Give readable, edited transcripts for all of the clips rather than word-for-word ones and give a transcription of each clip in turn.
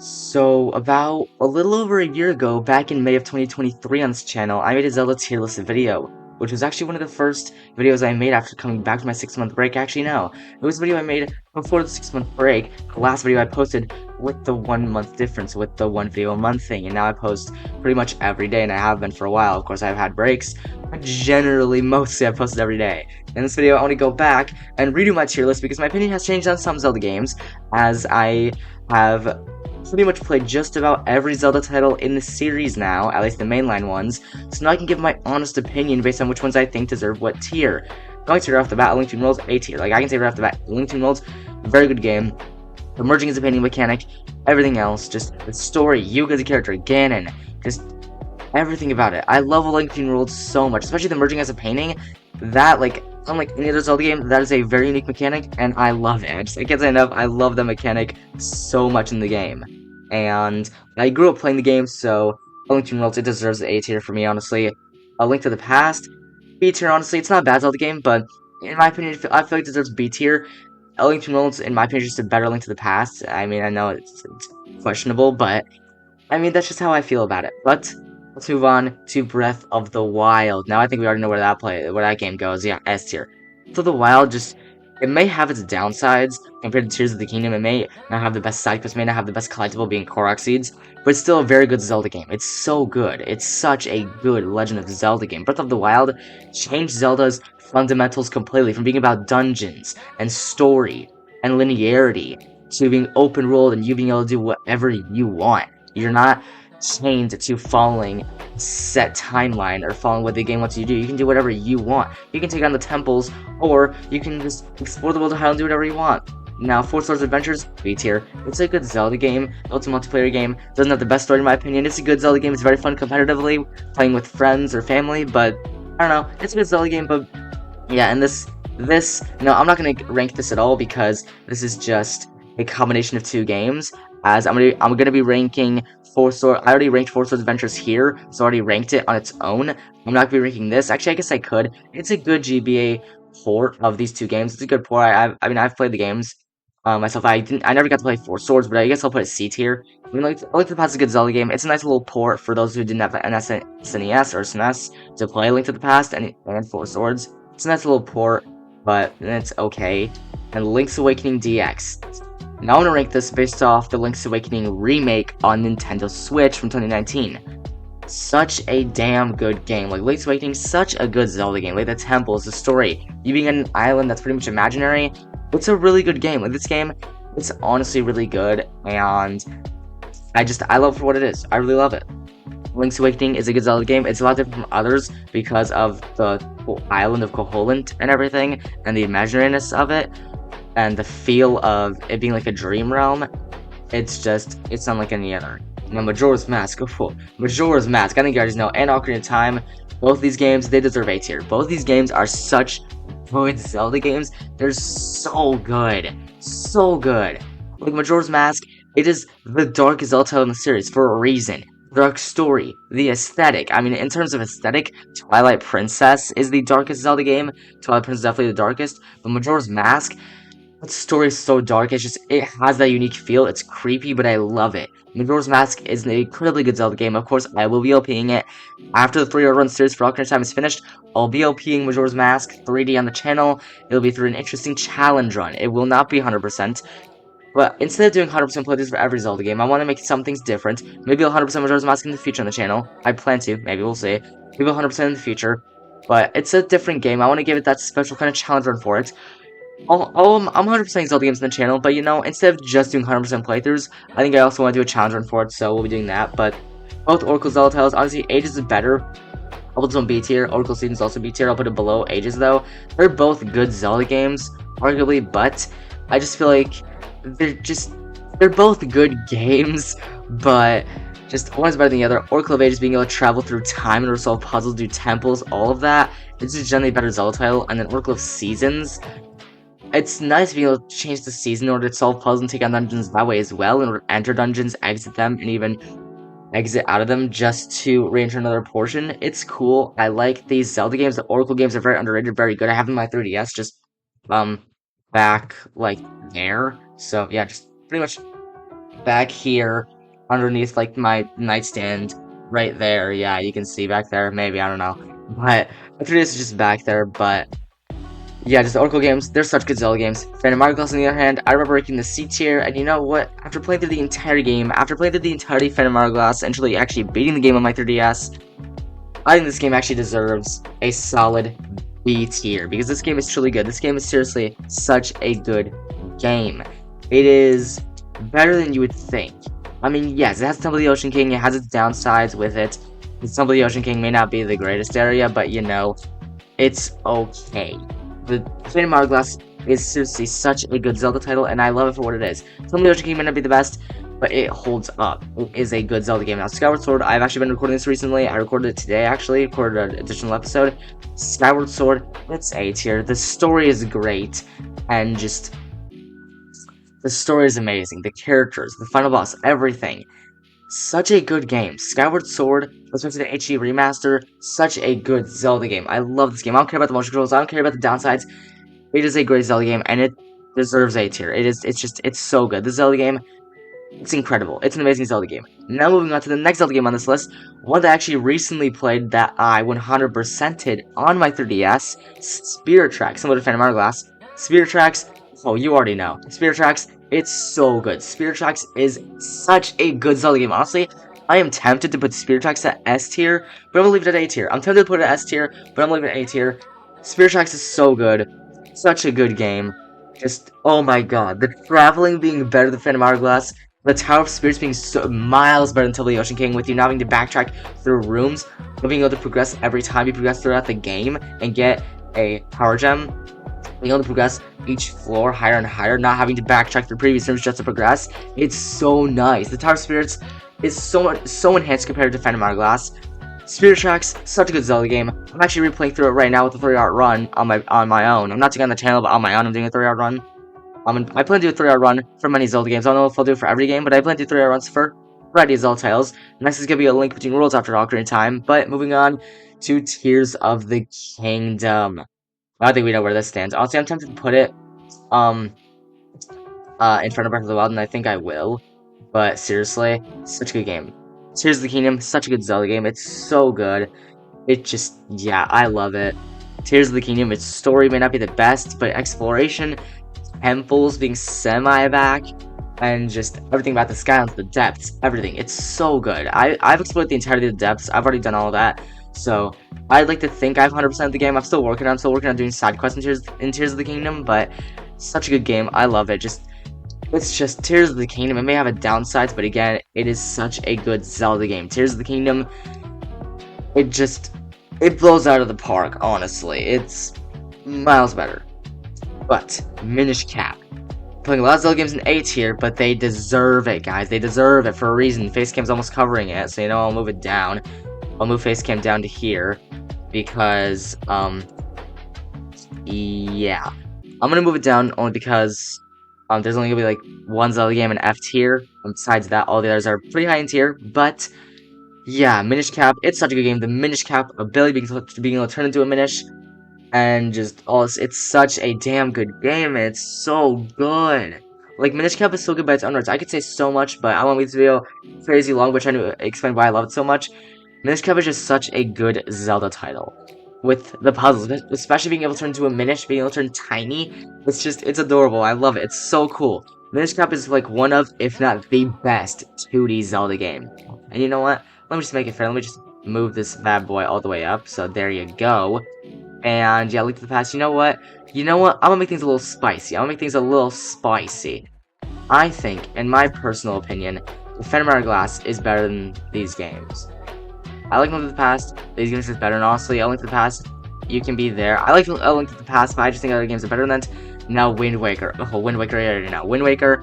So, about a little over a year ago, back in May of 2023 on this channel, I made a Zelda tier list video, which was actually one of the first videos I made after coming back from my 6-month break. Actually, no, it was a video I made before the 6-month break, the last video I posted with the 1 month difference, with the one video a month thing, and now I post pretty much every day, and I have been for a while. Of course, I've had breaks, but generally, mostly I posted every day. In this video, I want to go back and redo my tier list because my opinion has changed on some Zelda games, as I have pretty much played just about every Zelda title in the series now, at least the mainline ones, so now I can give my honest opinion based on which ones I think deserve what tier. Going to right off the bat, A Link Between Worlds, A tier. Like, I can say right off the bat, A Link Between Worlds, very good game. The merging is a painting mechanic, everything else, just the story, Yuga as a character, Ganon, just everything about it. I love A Link Between Worlds so much, especially the merging as a painting. That, like, unlike any other Zelda game, that is a very unique mechanic, and I love it. I can't say enough, I love the mechanic so much in the game. And I grew up playing the game, so A Link Between Worlds, it deserves the A tier for me, honestly. A Link to the Past, B tier, honestly. It's not a bad Zelda game, but in my opinion, I feel like it deserves B tier. A Link Between Worlds, in my opinion, is just a better Link to the Past. I mean, I know it's questionable, but I mean, that's just how I feel about it. But let's move on to Breath of the Wild. Now I think we already know where that game goes. Yeah, S tier. Breath of the Wild it may have its downsides compared to Tears of the Kingdom. It may not have the best side quests, may not have the best collectible being Korok Seeds, but it's still a very good Zelda game. It's so good. It's such a good Legend of Zelda game. Breath of the Wild changed Zelda's fundamentals completely from being about dungeons and story and linearity to being open world and you being able to do whatever you want. You're not chained to following a set timeline or following what the game wants you to do. You can do whatever you want. You can take on the temples, or you can just explore the world of Hyrule and do whatever you want. Now, Four Swords Adventures, B tier. It's a good Zelda game. It's a multiplayer game. Doesn't have the best story in my opinion. It's a good Zelda game. It's very fun competitively, playing with friends or family, but I don't know. It's a good Zelda game, but yeah, and no, I'm not gonna rank this at all because this is just a combination of two games. As I'm gonna be ranking I already ranked Four Swords Adventures here, so I already ranked it on its own. I'm not gonna be ranking this. Actually, I guess I could. It's a good GBA port of these two games. It's a good port. I mean, I've played the games myself. I never got to play Four Swords, but I guess I'll put it C tier. I mean, like the Past is a good Zelda game. It's a nice little port for those who didn't have an SNES or SNES to play Link to the Past and Four Swords. It's a nice little port, but it's okay. And Link's Awakening DX. Now I want to rank this based off the Link's Awakening remake on Nintendo Switch from 2019. Such a damn good game. Like, Link's Awakening, such a good Zelda game. Like, the temples, the story, you being on an island that's pretty much imaginary. It's a really good game. Like, this game, it's honestly really good, and I love it for what it is. I really love it. Link's Awakening is a good Zelda game. It's a lot different from others because of the whole island of Koholint and everything, and the imaginariness of it, and the feel of it being like a dream realm. It's unlike any other. Now, Majora's Mask. Majora's Mask. I think you guys know. And Ocarina of Time. Both these games, they deserve A tier. Both these games are such good Zelda games. They're so good. So good. Like Majora's Mask, it is the darkest Zelda title in the series for a reason. The dark story, the aesthetic. I mean, in terms of aesthetic, Twilight Princess is the darkest Zelda game. Twilight Princess is definitely the darkest. But Majora's Mask, the story is so dark, it has that unique feel. It's creepy, but I love it. Majora's Mask is an incredibly good Zelda game. Of course, I will be OPing it. After the 3-hour run series for Ocarina of Time is finished, I'll be OPing Majora's Mask 3D on the channel. It'll be through an interesting challenge run. It will not be 100%. But instead of doing 100% playthroughs for every Zelda game, I want to make some things different. Maybe I'll 100% Majora's Mask in the future on the channel. I plan to. Maybe we'll see. Maybe 100% in the future. But it's a different game. I want to give it that special kind of challenge run for it. I'm 100% Zelda games on the channel, but you know, instead of just doing 100% playthroughs, I think I also want to do a challenge run for it, so we'll be doing that. But both Oracle Zelda titles, honestly, Ages is better. I'll put this on B tier. Oracle Seasons also B tier. I'll put it below Ages though. They're both good Zelda games, arguably, but I just feel like they're both good games, but just one's better than the other. Oracle of Ages being able to travel through time and resolve puzzles, do temples, all of that. It's just generally a better Zelda title. And then Oracle of Seasons, it's nice being able to change the season in order to solve puzzles and take on dungeons that way as well, in order to enter dungeons, exit them, and even exit out of them just to re-enter another portion. It's cool. I like these Zelda games. The Oracle games are very underrated, very good. I have them on my 3DS, back, like, there. So, yeah, just pretty much back here, underneath, like, my nightstand, right there. Yeah, you can see back there, maybe, I don't know. But, my 3DS is just back there, but, yeah, just the Oracle games, they're such good Zelda games. Phantom Hourglass, on the other hand, I remember ranking the C tier, and you know what? After playing through the entire game, after playing through the entirety of Phantom Hourglass, and actually beating the game on my 3DS, I think this game actually deserves a solid B tier, because this game is truly good. This game is seriously such a good game. It is better than you would think. I mean, yes, it has Temple of the Ocean King, it has its downsides with it. The Temple of the Ocean King may not be the greatest area, but you know, it's okay. The Phantom Hourglass is seriously such a good Zelda title, and I love it for what it is. Temple of the Ocean King may not be the best, but it holds up. It is a good Zelda game. Now, Skyward Sword, I've actually been recording this recently. I recorded it today, actually. Recorded an additional episode. Skyward Sword, it's A tier. The story is great, and just... the story is amazing. The characters, the final boss, everything. Such a good game. Skyward Sword, especially the HD remaster, such a good Zelda game. I love this game. I don't care about the motion controls. I don't care about the downsides. It is a great Zelda game, and it deserves A tier. It's so good. The Zelda game, it's incredible. It's an amazing Zelda game. Now moving on to the next Zelda game on this list, one that I actually recently played that I 100%ed on my 3DS, Spirit Tracks, similar to Phantom Hourglass. Spirit Tracks, oh, you already know. Spirit Tracks, it's so good. Spirit Tracks is such a good Zelda game. Honestly, I am tempted to put Spirit Tracks at S tier, but I'm gonna leave it at A tier. I'm tempted to put it at S tier, but I'm leaving it at A tier. Spirit Tracks is so good. Such a good game. Just, oh my god. The traveling being better than Phantom Hourglass, the Tower of Spirits being so miles better than Temple of the Ocean King, with you not having to backtrack through rooms, but being able to progress every time you progress throughout the game and get a power gem, being able to progress each floor higher and higher, not having to backtrack through previous rooms just to progress. It's so nice. The Tower of Spirits is so enhanced compared to Phantom Hourglass. Spirit Tracks, such a good Zelda game. I'm actually replaying through it right now with a 3-hour run on my own. I'm not doing it on the channel, but on my own, I'm doing a 3-hour run. I plan to do a 3-hour run for many Zelda games. I don't know if I'll do it for every game, but I plan to do 3-hour runs for a variety of Zelda titles. Next is going to be a Link Between Worlds after Ocarina of Time, but moving on to Tears of the Kingdom. I think we know where this stands. Honestly, I'm tempted to put it, in front of Breath of the Wild, and I think I will. But seriously, such a good game. Tears of the Kingdom, such a good Zelda game. It's so good. It just, yeah, I love it. Tears of the Kingdom, its story may not be the best, but exploration, temples being semi-back, and just everything about the Skylands, the depths, everything. It's so good. I've explored the entirety of the depths. I've already done all of that. So, I'd like to think I've 100% of the game. I'm still working on doing side quests in Tears of the Kingdom, but such a good game. I love it. It's just Tears of the Kingdom. It may have its downsides, but again, it is such a good Zelda game. Tears of the Kingdom, it blows out of the park, honestly. It's miles better. But, Minish Cap. Playing a lot of Zelda games in A tier, but they deserve it, guys. They deserve it for a reason. Facecam's almost covering it, so you know, I'll move it down. I'll move Facecam down to here, because, yeah. I'm gonna move it down only because, there's only gonna be, like, one Zelda game in F tier. Besides that, all the others are pretty high in tier, but, yeah, Minish Cap, it's such a good game. The Minish Cap ability being able to turn into a Minish, and just, it's such a damn good game, and it's so good. Like, Minish Cap is so good by its own words. I could say so much, but I won't make this video crazy long, but trying to explain why I love it so much. Minish Cap is just such a good Zelda title. With the puzzles, especially being able to turn into a Minish, being able to turn tiny, it's adorable. I love it. It's so cool. Minish Cap is like one of, if not the best, 2D Zelda game. And you know what? Let me just make it fair. Let me just move this bad boy all the way up. So there you go. And yeah, Link to the Past. You know what? I'm gonna make things a little spicy. I think, in my personal opinion, the Phantom Hourglass is better than these games. I like Link to the Past. These games are better, and honestly, Link to the Past, you can be there. I like Link to the Past, but I just think other games are better than that. Now, Wind Waker. Oh, Wind Waker, I already know. Wind Waker,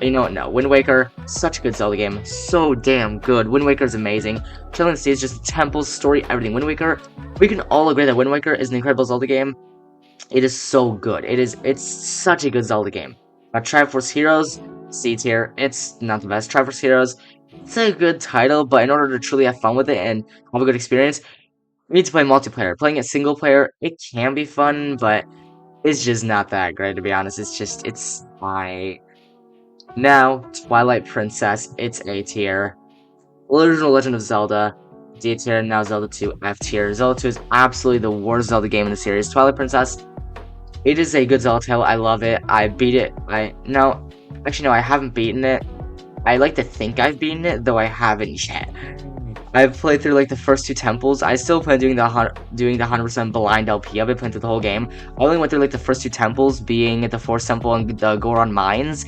you know what? No, Wind Waker, such a good Zelda game. So damn good. Wind Waker is amazing. Chilling Sea is just temples, story, everything. Wind Waker, we can all agree that Wind Waker is an incredible Zelda game. It is so good. It's such a good Zelda game. But Triforce Heroes, C tier, it's not the best. Triforce Heroes, it's a good title, but in order to truly have fun with it and have a good experience, you need to play multiplayer. Playing it single player, it can be fun, but it's just not that great, to be honest. Now, Twilight Princess, it's A tier. Original Legend of Zelda, D tier. Now Zelda 2, F tier. Zelda 2 is absolutely the worst Zelda game in the series. Twilight Princess, it is a good Zelda title. I love it. I beat it. No, actually no, I haven't beaten it. I like to think I've beaten it, though I haven't yet. I've played through like the first 2 temples. I still plan doing the 100% blind LP. I've been playing through the whole game. I only went through like the first 2 temples, being the Forest Temple and the Goron Mines.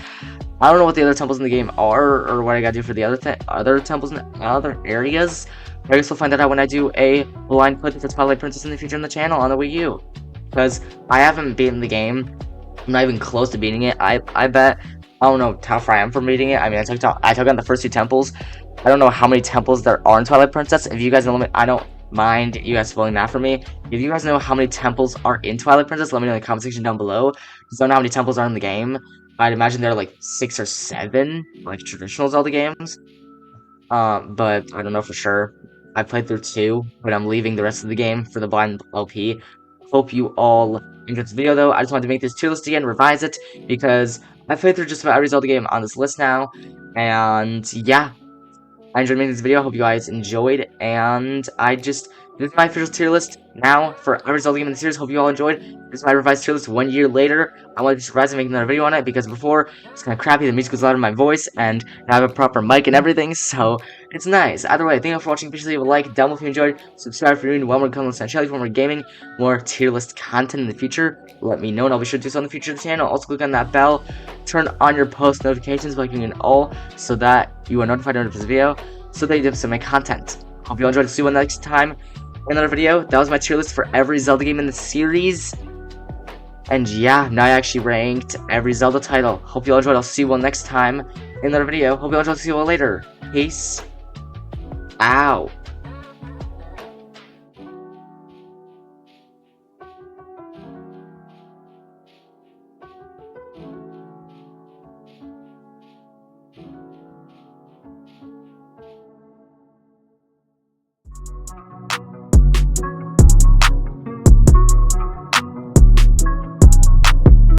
I don't know what the other temples in the game are, or what I gotta do for the other temples in other areas. But I guess we'll find that out when I do a blind playthrough for Twilight Princess in the future on the channel on the Wii U. Because I haven't beaten the game. I'm not even close to beating it. I bet. I don't know how far I am from beating it. I mean, I took on the first 2 temples. I don't know how many temples there are in Twilight Princess. If you guys know, I don't mind you guys spoiling that for me. If you guys know how many temples are in Twilight Princess, let me know in the comment section down below. Because I don't know how many temples are in the game. I'd imagine there are like 6 or 7, like traditional Zelda games. But I don't know for sure. I played through 2, but I'm leaving the rest of the game for the blind LP. Hope you all enjoyed this video, though. I just wanted to make this tier list again, revise it, because I played through just about every Zelda game on this list now. And yeah, I enjoyed making this video. I hope you guys enjoyed. And this is my official tier list now for every Zelda game in the series. Hope you all enjoyed. This is my revised tier list 1 year later. I wanted to surprise and make another video on it because before it's kind of crappy. The music was loud in my voice and I have a proper mic and everything, so it's nice. Either way, thank you for watching. Please leave a like down below if you enjoyed. Subscribe for new more content on the channel for more gaming, more tier list content in the future. Let me know and I'll be sure to do so in the future of the channel. Also click on that bell. Turn on your post notifications by clicking on all so that you are notified of this video, so that you don't miss my content. Hope you all enjoyed. See you next time in another video. That was my tier list for every Zelda game in the series. And yeah, now I actually ranked every Zelda title. Hope you all enjoyed. I'll see you all next time in another video. Hope you all enjoyed. See you all later. Peace out.